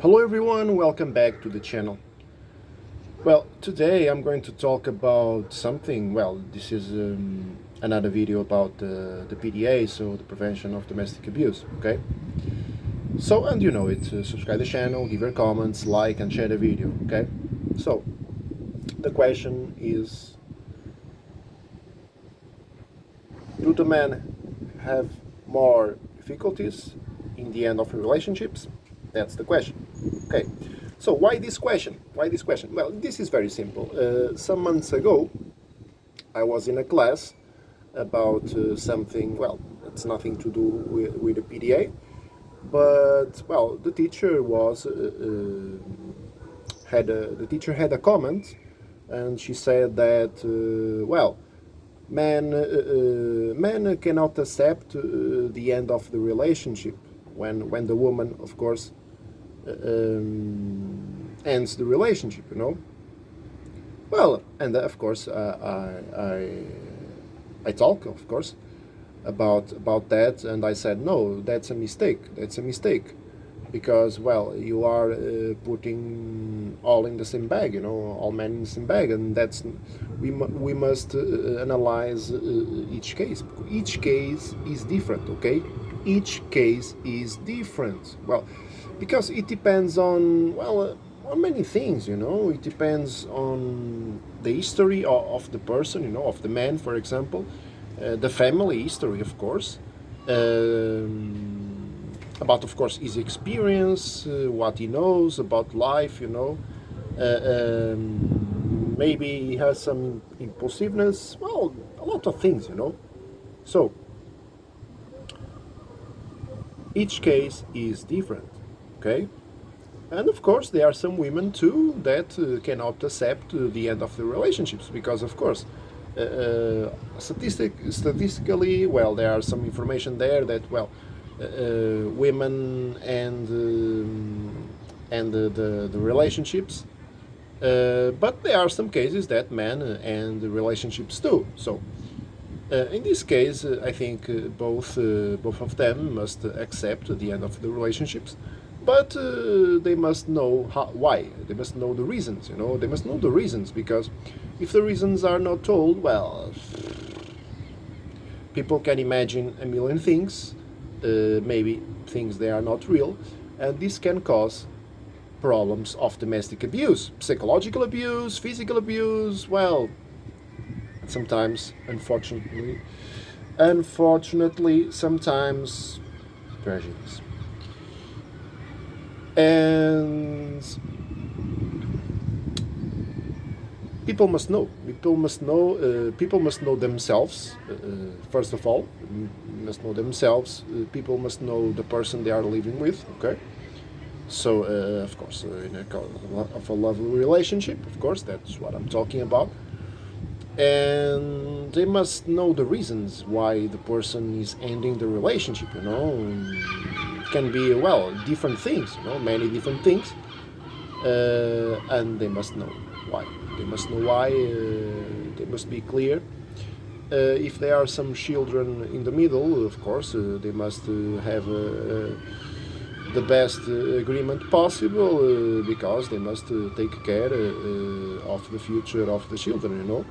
Hello everyone, welcome back to the channel. Well, today I'm going to talk about something, this is another video about the PDA, so the prevention of domestic abuse, okay? So, and you know it, subscribe the channel, give your comments, like and share the video, okay? So, the question is, do the men have more difficulties in the end of relationships? That's the question. Okay. So why this question? Why this question? Well, this is very simple. Some months ago, I was in a class about something. Well, it's nothing to do with the PDA, but well, the teacher had a comment, and she said that men cannot accept the end of the relationship when the woman, of course, ends the relationship. Well, and of course, I talk, of course, about that, and I said, no, that's a mistake. That's a mistake, because well, you are putting all in the same bag, all men in the same bag, and that's we must analyze each case. Each case is different, okay? Each case is different. Well, because it depends on on many things. It depends on the history of the person, of the man, for example, the family history, of course, about, of course, his experience, what he knows about life. Maybe he has some impulsiveness. Well, a lot of things. So each case is different, okay? And of course, there are some women too that cannot accept the end of the relationships, because, of course, statistically, well, there are some information there that women and the relationships, but there are some cases that men and the relationships too. So in this case, I think both of them must accept the end of the relationships, but they must know why. They must know the reasons. They must know the reasons, because if the reasons are not told, well, people can imagine a million things, maybe things that are not real, and this can cause problems of domestic abuse, psychological abuse, physical abuse. Well, sometimes, unfortunately, sometimes prejudice. And people must know. People must know themselves. First of all, must know themselves. People must know the person they are living with. Okay. So, of course, in a lovely relationship, of course, that's what I'm talking about. And they must know the reasons why the person is ending the relationship. It can be different things. Many different things, and they must know why. They must know why. They must be clear. If there are some children in the middle, of course, they must have the best agreement possible, because they must take care of the future of the children.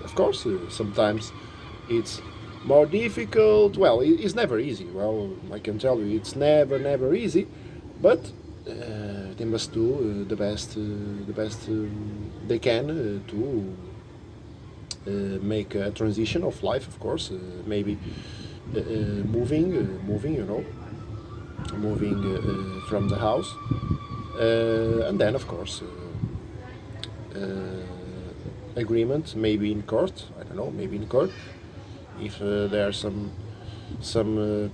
Of course, sometimes it's more difficult. Well, it's never easy. Well, I can tell you, it's never easy. But they must do the best they can to make a transition of life. Of course, maybe moving, moving from the house, and then, of course, agreement, maybe in court. I don't know, maybe in court, if there are some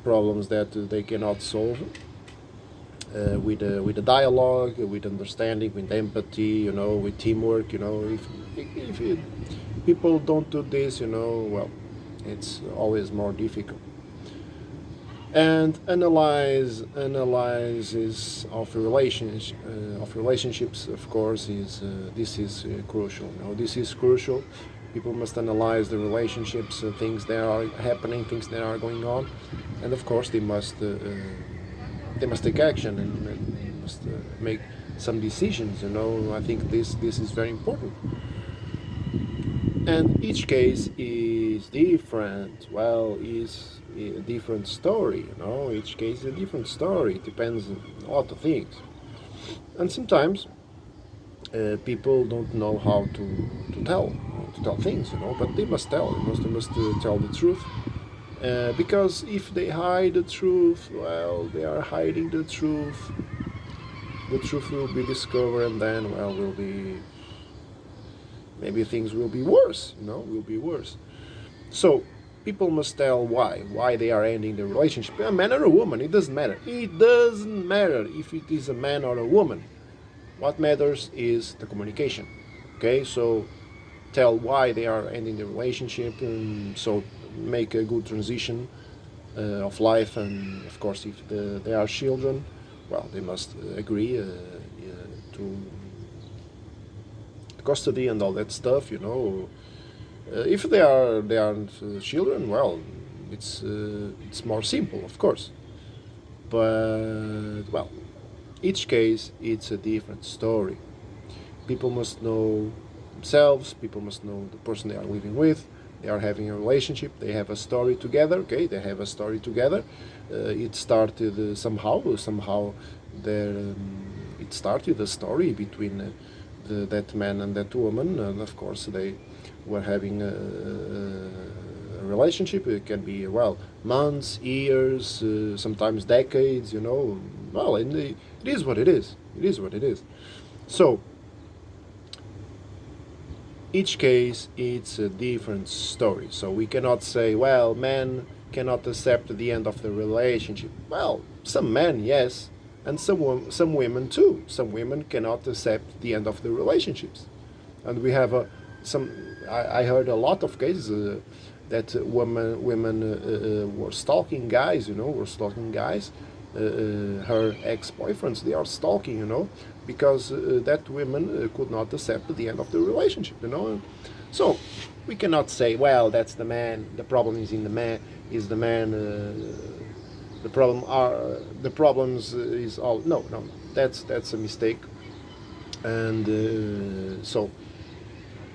problems that they cannot solve with a dialogue, with understanding, with empathy, with teamwork. If people don't do this, well, it's always more difficult. And analysis of relationships, of course, is this is crucial. This is crucial. People must analyze the relationships, things that are happening, things that are going on, and of course they must they must take action and must make some decisions. I think this is very important. And each case is different. Well, is a different story. Each case is a different story. It depends on a lot of things. And sometimes people don't know how to tell things, but they must tell. They must tell the truth. Because if they hide the truth, well, they are hiding the truth. The truth will be discovered, and then, well, maybe things will be worse. Will be worse. So people must tell why they are ending the relationship. A man or a woman, it doesn't matter. It doesn't matter if it is a man or a woman. What matters is the communication. Okay, so tell why they are ending the relationship, and so make a good transition of life. And of course, if they are children, well, they must agree to custody and all that stuff. If they aren't children, well, it's more simple, of course. But well, each case it's a different story. People must know themselves. People must know the person they are living with. They are having a relationship. They have a story together. Okay, they have a story together. It started somehow. It started a story between that man and that woman, and of course they were having a relationship. It can be, well, months, years, sometimes decades. Well, it is what it is. It is what it is. So each case it's a different story. So we cannot say, well, men cannot accept the end of the relationship. Well, some men, yes, and some women too. Some women cannot accept the end of the relationships, and we have I heard a lot of cases that women were stalking guys. Her ex-boyfriends, they are stalking. Because that women could not accept the end of the relationship. So we cannot say, well, that's the man. The problem is in the man. Is the man? The problems is all. No. That's a mistake. And so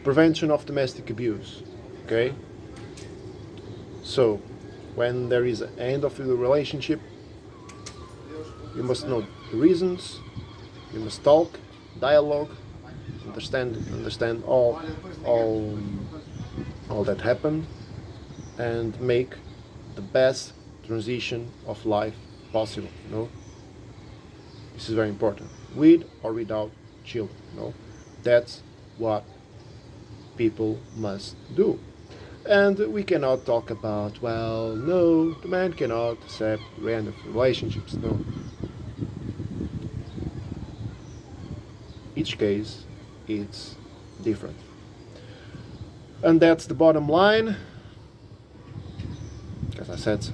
prevention of domestic abuse. Okay. So when there is an end of the relationship, you must know the reasons. You must talk, dialogue, understand all that happened, and make the best transition of life possible. This is very important. With or without children. That's what people must do. And we cannot talk about, well, no, the man cannot accept the end of relationships. No. Each case it's different, and that's the bottom line. As I said,